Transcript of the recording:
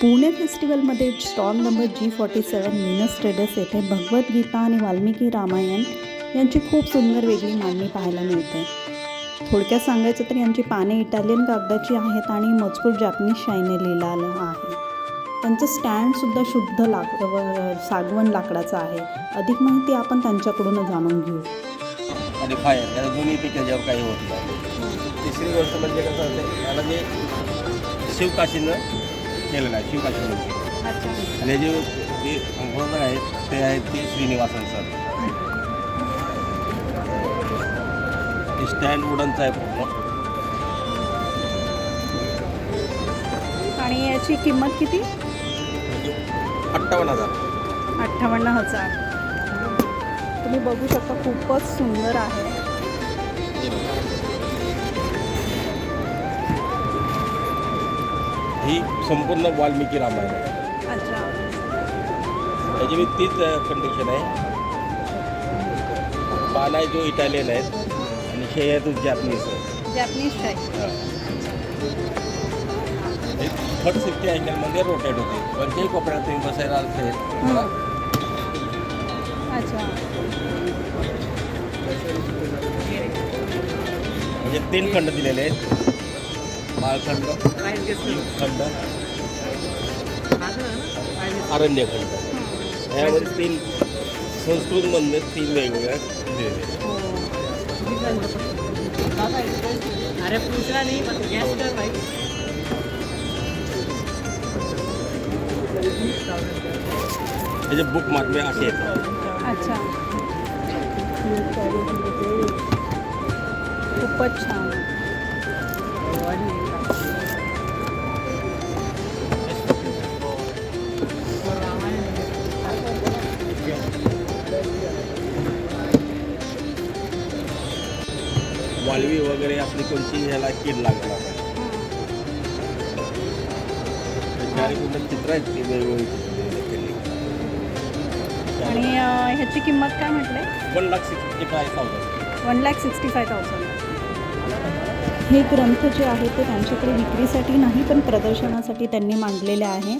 पुणे फेस्टिवलमध्ये stall number G47 मीनस traders येथे भगवद्गीता आणि वाल्मिकी रामायण यांची खूप सुंदर वेगळी मांडणी पाहायला मिळते. थोडक्यात सांगायचं तर यांची पाने इटालियन कागदाची आहेत आणि मजकूर जॅपनीज शाईने लिहिलेला आहे. त्यांचं स्टँडसुद्धा शुद्ध सागवण लाकडाचं आहे. अधिक माहिती आपण त्यांच्याकडून जाणून घेऊ. आणि फायर या दोन्ही पीक याच्यावर काही होत नाही. तिसरी गोष्ट म्हणजे कसं असते, याला जे शिवकाशीनं केलेलं आहे, शिवकाशी मंदिर. आणि जे अंघोळ आहेत ते आहेत ते श्रीनिवासन सर. ते स्टँड वुडनचं आहे पूर्ण. आणि याची किंमत किती? 58,000. 58,000. तुम्ही बघू शकता, खूपच सुंदर आहे. ही संपूर्ण वाल्मिकी रामायण आहे. अच्छा. त्याची मी तीच कंडिशन आहे. पाना आहे जो इटालियन आहेत आणि हे आहे तो जॅपनीज आहे. जॅपनीज शाई. थर्ड 60 अँगलमध्ये रोटेट होते. कोणत्याही कोपऱ्यात तुम्ही बसायला असेल. अच्छा. म्हणजे 3 खंड दिलेले आहेत. बाळखंड, खंड, अरण्यखंड. यामध्ये 3 संस्कृतमधले 3 वेगवेगळ्या दिलेले आहेत. अरे पूछना नहीं, बस गैस कर भाई. त्याचे बुक मार्क असे येतात. अच्छा. खूपच छान. वाळवी वगैरे आपली कोणती ह्याला कीड लागणार नाही. त्याची पूर्ण चित्र आहेत ती वेगवेगळी केली. आणि ह्याची किंमत काय म्हटले? 1,65,000. 1,65,000. हे ग्रंथ जे आहे ते त्यांच्याकडे विक्रीसाठी नाही पण प्रदर्शनासाठी त्यांनी मांडलेले आहे.